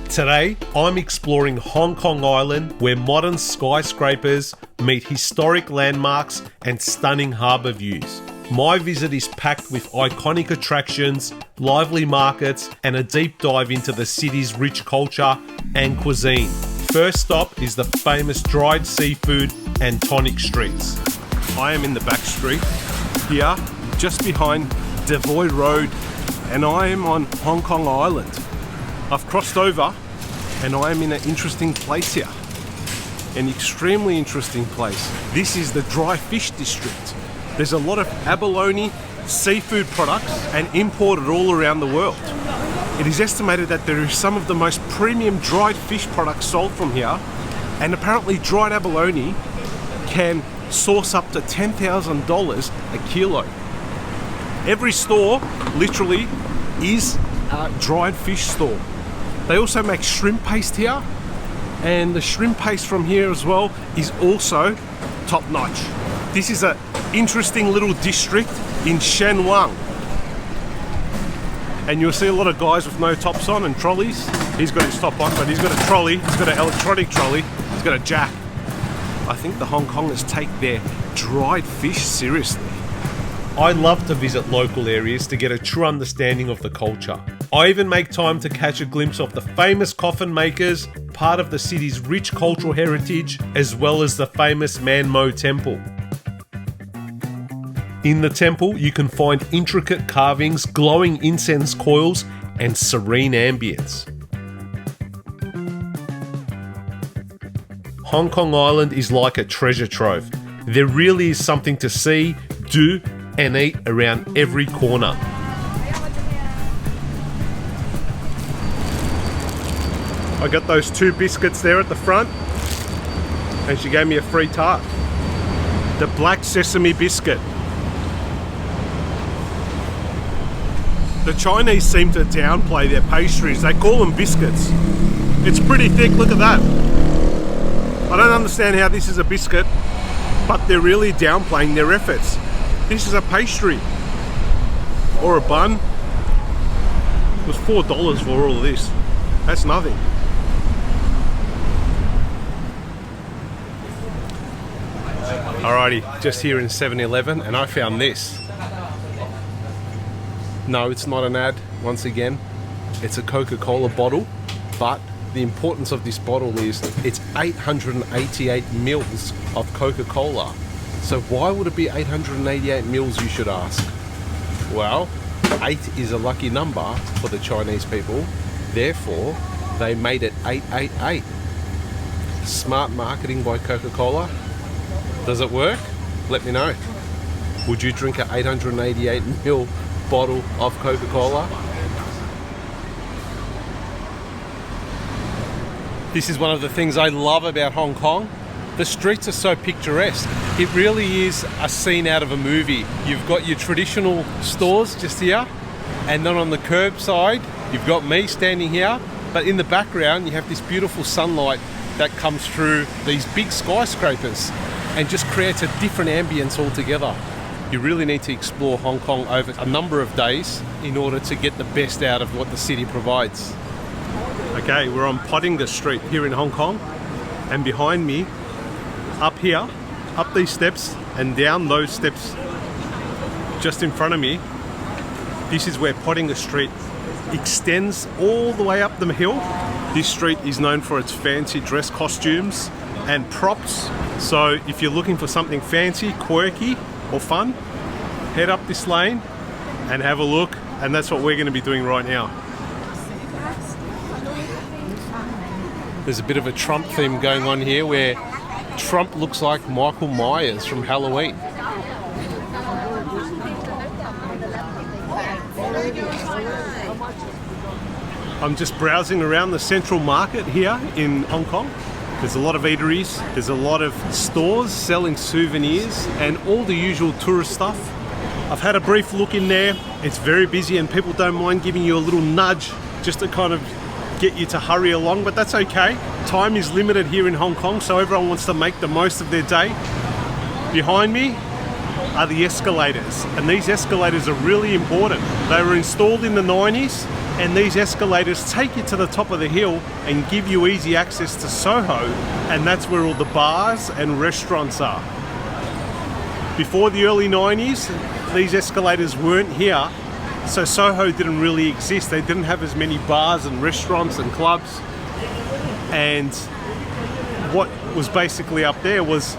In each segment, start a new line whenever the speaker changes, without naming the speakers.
Today, I'm exploring Hong Kong Island, where modern skyscrapers meet historic landmarks and stunning harbour views. My visit is packed with iconic attractions, lively markets, and a deep dive into the city's rich culture and cuisine. First stop is the famous dried seafood and Tonic streets. I am in the back street here, just behind Devoy Road, and I am on Hong Kong Island. I've crossed over and I am in an interesting place here. An extremely interesting place. This is the dry fish district. There's a lot of abalone seafood products and imported all around the world. It is estimated that there is some of the most premium dried fish products sold from here, and apparently dried abalone can source up to $10,000 a kilo. Every store literally is a dried fish store. They also make shrimp paste here, and the shrimp paste from here as well is also top notch. This is an interesting little district in Shen Wang, and you'll see a lot of guys with no tops on and trolleys. He's got his top on, but he's got a trolley, he's got an electronic trolley, he's got a jack. I think the Hong Kongers take their dried fish seriously. I love to visit local areas to get a true understanding of the culture. I even make time to catch a glimpse of the famous coffin makers, part of the city's rich cultural heritage, as well as the famous Man Mo Temple. In the temple, you can find intricate carvings, glowing incense coils, and serene ambience. Hong Kong Island is like a treasure trove. There really is something to see, do, and eat around every corner. I got those 2 biscuits there at the front, and she gave me a free tart. The black sesame biscuit. The Chinese seem to downplay their pastries. They call them biscuits. It's pretty thick, look at that. I don't understand how this is a biscuit, but they're really downplaying their efforts. This is a pastry or a bun. It was $4 for all of this. That's nothing. Alrighty, just here in 7-Eleven, and I found this. No, it's not an ad, once again. It's a Coca-Cola bottle, but the importance of this bottle is it's 888 mils of Coca-Cola. So why would it be 888 mils, you should ask? Well, 8 is a lucky number for the Chinese people. Therefore, they made it 888. Smart marketing by Coca-Cola. Does it work? Let me know. Would you drink an 888 ml bottle of Coca-Cola? This is one of the things I love about Hong Kong. The streets are so picturesque. It really is a scene out of a movie. You've got your traditional stores just here, and then on the curbside, you've got me standing here, but in the background, you have this beautiful sunlight that comes through these big skyscrapers and just creates a different ambience altogether. You really need to explore Hong Kong over a number of days in order to get the best out of what the city provides. Okay, we're on Pottinger Street here in Hong Kong, and behind me, up here, up these steps and down those steps just in front of me, this is where Pottinger Street extends all the way up the hill. This street is known for its fancy dress costumes and props. So if you're looking for something fancy, quirky or fun, head up this lane and have a look, and that's what we're going to be doing right now. There's a bit of a Trump theme going on here where Trump looks like Michael Myers from Halloween. I'm just browsing around the central market here in Hong Kong. There's a lot of eateries, there's a lot of stores selling souvenirs and all the usual tourist stuff. I've had a brief look in there. It's very busy and people don't mind giving you a little nudge just to kind of get you to hurry along, but that's okay. Time is limited here in Hong Kong, so everyone wants to make the most of their day. Behind me are the escalators, and these escalators are really important. They were installed in the 90s And these escalators take you to the top of the hill and give you easy access to Soho, and that's where all the bars and restaurants are. Before the early 90s, these escalators weren't here, so Soho didn't really exist. They didn't have as many bars and restaurants and clubs, and what was basically up there was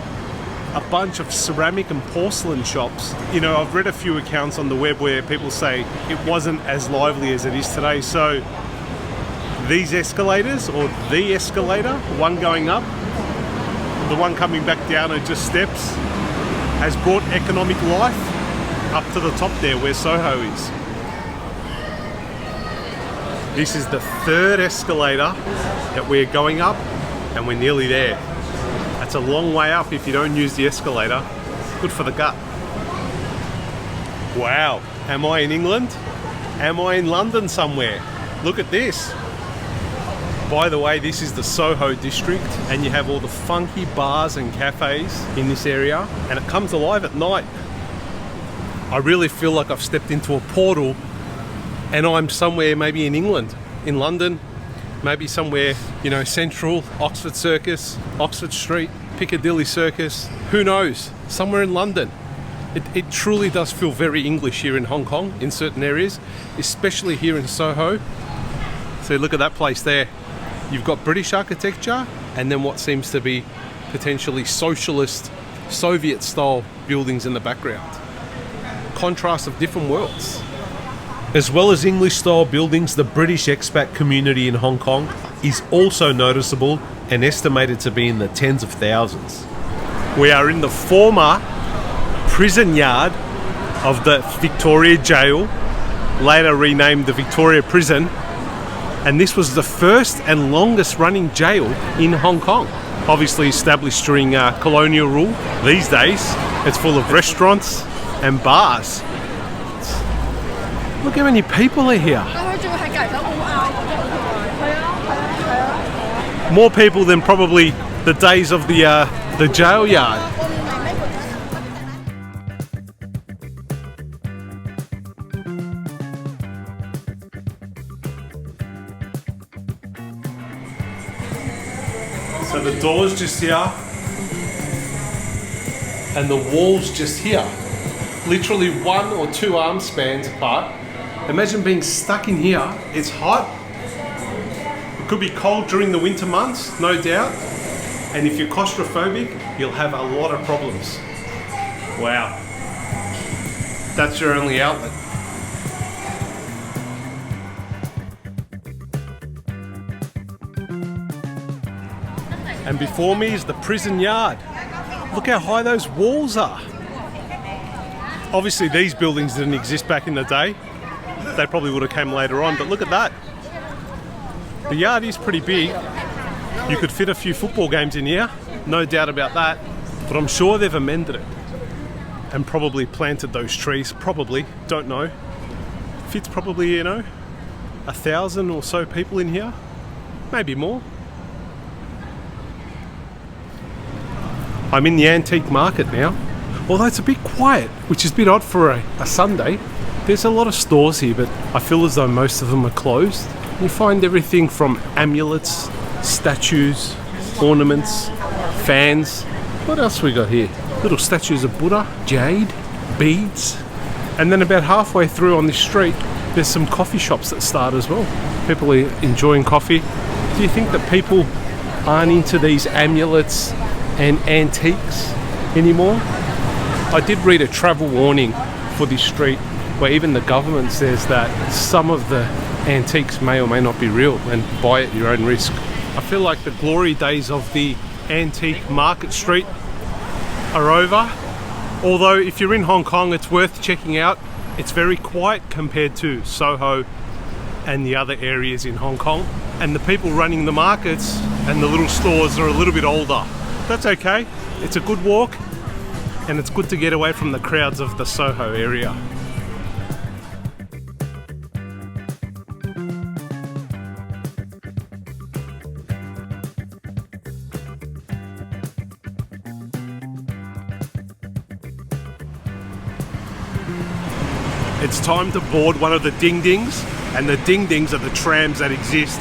a bunch of ceramic and porcelain shops. You know, I've read a few accounts on the web where people say it wasn't as lively as it is today. So these escalators, or the escalator, one going up, the one coming back down are just steps, has brought economic life up to the top there where Soho is. This is the third escalator that we're going up, and we're nearly there. That's a long way up if you don't use the escalator. Good for the gut. Wow, am I in England? Am I in London somewhere? Look at this. By the way, this is the Soho district, and you have all the funky bars and cafes in this area, and it comes alive at night. I really feel like I've stepped into a portal and I'm somewhere maybe in England, in London, maybe somewhere, you know, central, Oxford Circus, Oxford Street, Piccadilly Circus, who knows, somewhere in London. It truly does feel very English here in Hong Kong in certain areas, especially here in Soho. So look at that place there. You've got British architecture and then what seems to be potentially socialist, Soviet-style buildings in the background. Contrast of different worlds. As well as English-style buildings, the British expat community in Hong Kong is also noticeable and estimated to be in the tens of thousands. We are in the former prison yard of the Victoria Jail, later renamed the Victoria Prison, and this was the first and longest running jail in Hong Kong. Obviously established during colonial rule. These days, it's full of restaurants and bars. Look how many people are here. More people than probably the days of the jail yard. So the door's just here, and the wall's just here. Literally 1 or 2 arm spans apart. Imagine being stuck in here. It's hot. It could be cold during the winter months, no doubt. And if you're claustrophobic, you'll have a lot of problems. Wow. That's your only outlet. And before me is the prison yard. Look how high those walls are. Obviously these buildings didn't exist back in the day. They probably would have came later on, but look at that. The yard is pretty big. You could fit a few football games in here, no doubt about that. But I'm sure they've amended it and probably planted those trees, probably, don't know. Fits probably, you know, 1,000 or so people in here, maybe more. I'm in the antique market now, although it's a bit quiet, which is a bit odd for a Sunday. There's a lot of stores here, but I feel as though most of them are closed. You find everything from amulets, statues, ornaments, fans. What else we got here? Little statues of Buddha, jade, beads. And then about halfway through on this street, there's some coffee shops that start as well. People are enjoying coffee. Do you think that people aren't into these amulets and antiques anymore? I did read a travel warning for this street where even the government says that some of the antiques may or may not be real and buy at your own risk. I feel like the glory days of the antique market street are over. Although if you're in Hong Kong, it's worth checking out. It's very quiet compared to Soho and the other areas in Hong Kong. And the people running the markets and the little stores are a little bit older. That's okay. It's a good walk and it's good to get away from the crowds of the Soho area. It's time to board one of the ding-dings And the ding dings are the trams that exist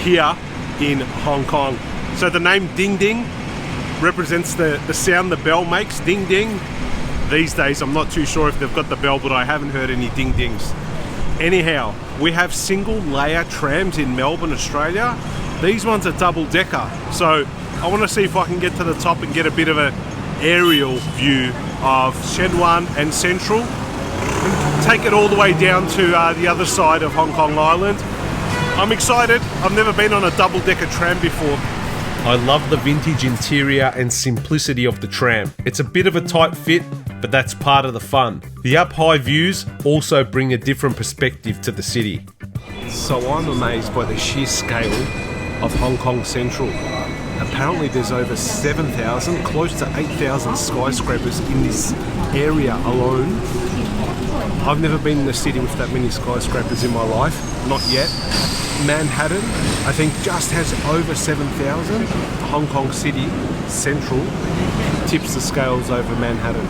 here in Hong Kong. So the name ding ding represents the sound the bell makes, ding ding. These days I'm not too sure if they've got the bell, but I haven't heard any ding dings. Anyhow, we have single layer trams in Melbourne, Australia. These ones are double decker. So I want to see if I can get to the top and get a bit of an aerial view of Shen Wan and Central. And take it all the way down to the other side of Hong Kong Island. I'm excited. I've never been on a double decker tram before. I love the vintage interior and simplicity of the tram. It's a bit of a tight fit, but that's part of the fun. The up-high views also bring a different perspective to the city. So I'm amazed by the sheer scale of Hong Kong Central. Apparently there's over 7,000, close to 8,000 skyscrapers in this area alone. I've never been in a city with that many skyscrapers in my life, not yet. Manhattan, I think, just has over 7,000. Hong Kong City, Central, tips the scales over Manhattan.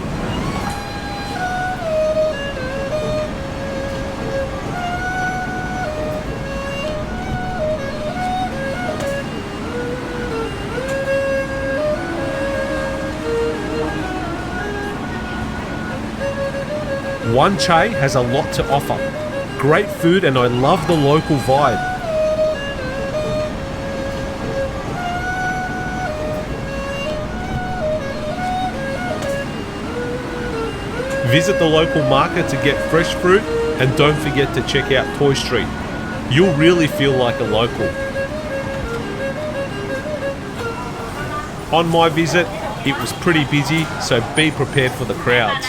Wan Chai has a lot to offer. Great food, and I love the local vibe. Visit the local market to get fresh fruit, and don't forget to check out Toy Street. You'll really feel like a local. On my visit, it was pretty busy, so be prepared for the crowds.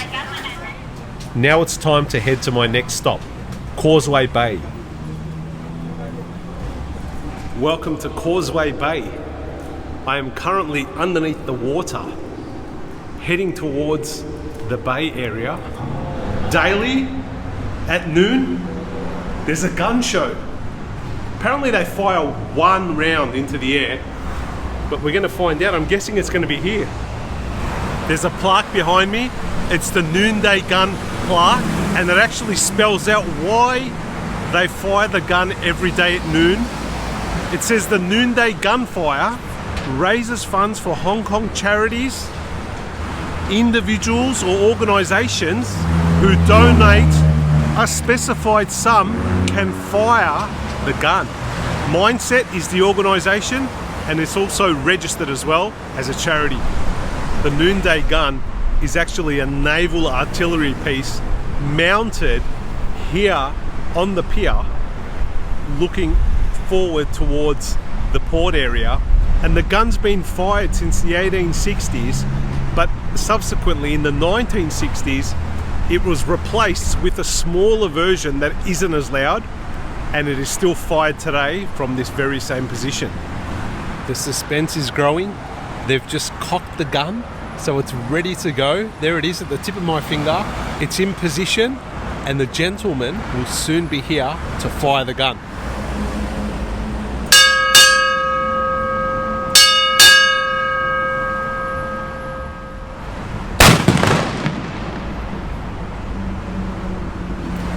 Now it's time to head to my next stop, Causeway Bay. Welcome to Causeway Bay. I am currently underneath the water, heading towards the Bay area. Daily, at noon, there's a gun show. Apparently they fire one round into the air, but we're gonna find out. I'm guessing it's gonna be here. There's a plaque behind me. It's the noonday gun plaque, and it actually spells out why they fire the gun every day at noon. It says the noonday gunfire raises funds for Hong Kong charities, individuals or organisations who donate a specified sum can fire the gun. Mindset is the organisation, and it's also registered as well as a charity. The noonday gun is actually a naval artillery piece mounted here on the pier, looking forward towards the port area. And the gun's been fired since the 1860s, but subsequently in the 1960s it was replaced with a smaller version that isn't as loud, and it is still fired today from this very same position. The suspense is growing. They've just cocked the gun, so it's ready to go. There it is at the tip of my finger. It's in position, and the gentleman will soon be here to fire the gun.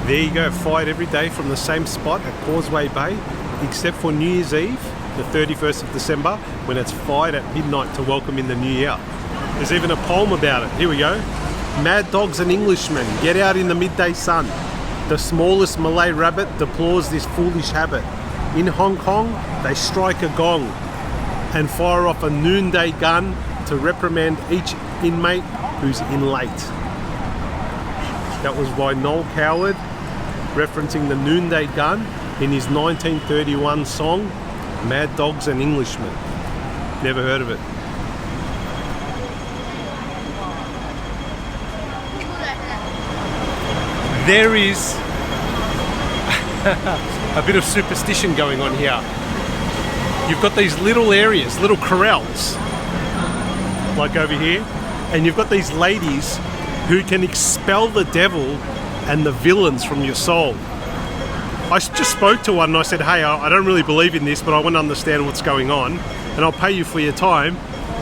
There you go, fired every day from the same spot at Causeway Bay, except for New Year's Eve, the 31st of December, when it's fired at midnight to welcome in the new year. There's even a poem about it. Here we go. Mad dogs and Englishmen, get out in the midday sun. The smallest Malay rabbit deplores this foolish habit. In Hong Kong, they strike a gong and fire off a noonday gun to reprimand each inmate who's in late. That was by Noel Coward, referencing the noonday gun in his 1931 song, Mad Dogs and Englishmen. Never heard of it. There is a bit of superstition going on here. You've got these little areas, little corrals, like over here, and you've got these ladies who can expel the devil and the villains from your soul. I just spoke to one and I said, hey, I don't really believe in this, but I want to understand what's going on, and I'll pay you for your time.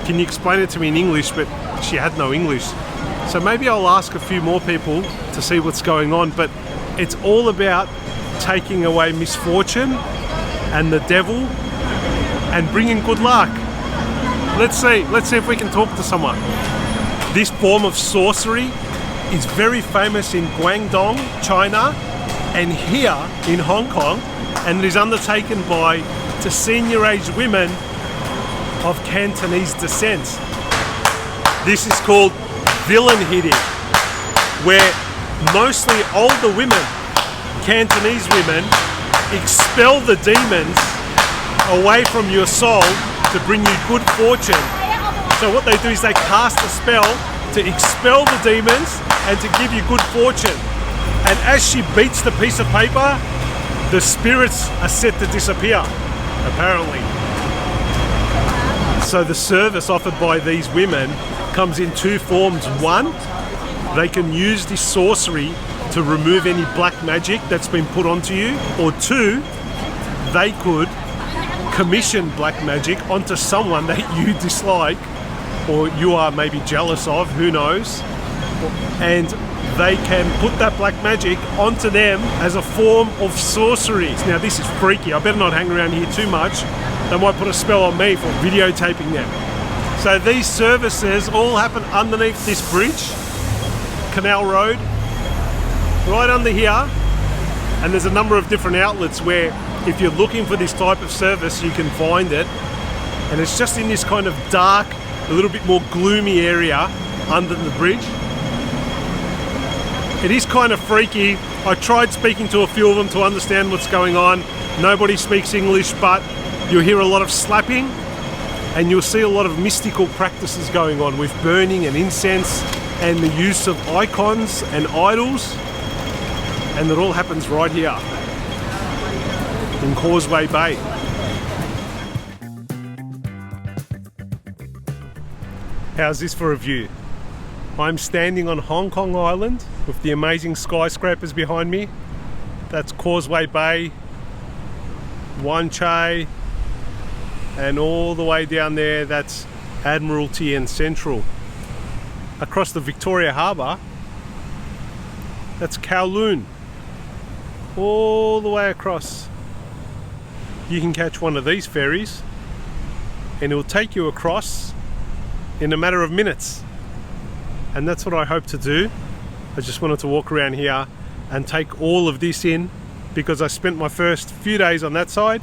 Can you explain it to me in English? But she had no English. So maybe I'll ask a few more people to see what's going on, but it's all about taking away misfortune and the devil and bringing good luck. Let's see if we can talk to someone. This form of sorcery is very famous in Guangdong, China, and here in Hong Kong, and it is undertaken by senior-aged women of Cantonese descent. This is called Villian hitting, where mostly older women, Cantonese women, expel the demons away from your soul to bring you good fortune. So what they do is they cast a spell to expel the demons and to give you good fortune. And as she beats the piece of paper, the spirits are set to disappear, apparently. So the service offered by these women comes in two forms. One, they can use this sorcery to remove any black magic that's been put onto you. Or two, they could commission black magic onto someone that you dislike or you are maybe jealous of, who knows, and they can put that black magic onto them as a form of sorcery. Now this is freaky, I better not hang around here too much. They might put a spell on me for videotaping them. So these services all happen underneath this bridge, Canal Road, right under here, and there's a number of different outlets where if you're looking for this type of service you can find it, and it's just in this kind of dark, a little bit more gloomy area under the bridge. It is kind of freaky. I tried speaking to a few of them to understand what's going on. Nobody speaks English, but you'll hear a lot of slapping and you'll see a lot of mystical practices going on with burning and incense and the use of icons and idols, and it all happens right here in Causeway Bay. How's this for a view? I'm standing on Hong Kong Island with the amazing skyscrapers behind me. That's Causeway Bay, Wan Chai, and all the way down there, that's Admiralty and Central. Across the Victoria Harbour, that's Kowloon. All the way across. You can catch one of these ferries and it will take you across in a matter of minutes. And that's what I hope to do. I just wanted to walk around here and take all of this in because I spent my first few days on that side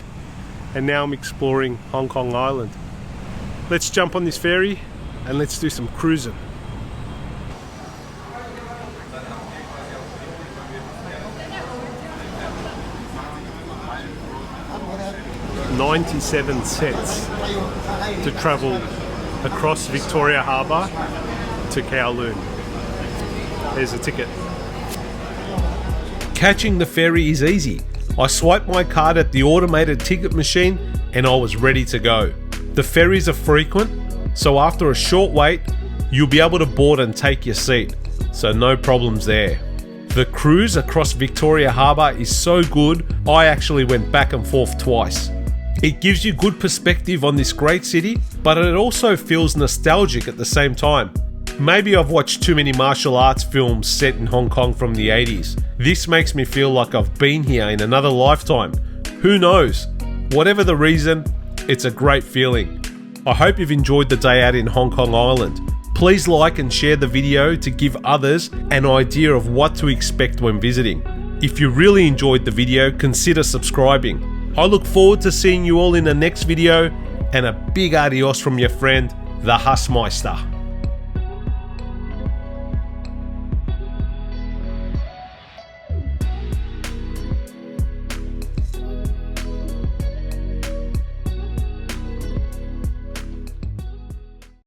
and now I'm exploring Hong Kong Island. Let's jump on this ferry and let's do some cruising. $97 to travel across Victoria Harbour to Kowloon. There's a ticket. Catching the ferry is easy. I swiped my card at the automated ticket machine and I was ready to go. The ferries are frequent, so after a short wait, you'll be able to board and take your seat, so no problems there. The cruise across Victoria Harbour is so good, I actually went back and forth twice. It gives you good perspective on this great city, but it also feels nostalgic at the same time. Maybe I've watched too many martial arts films set in Hong Kong from the 80s. This makes me feel like I've been here in another lifetime. Who knows? Whatever the reason, it's a great feeling. I hope you've enjoyed the day out in Hong Kong Island. Please like and share the video to give others an idea of what to expect when visiting. If you really enjoyed the video, consider subscribing. I look forward to seeing you all in the next video, and a big adios from your friend, the Hassmeister.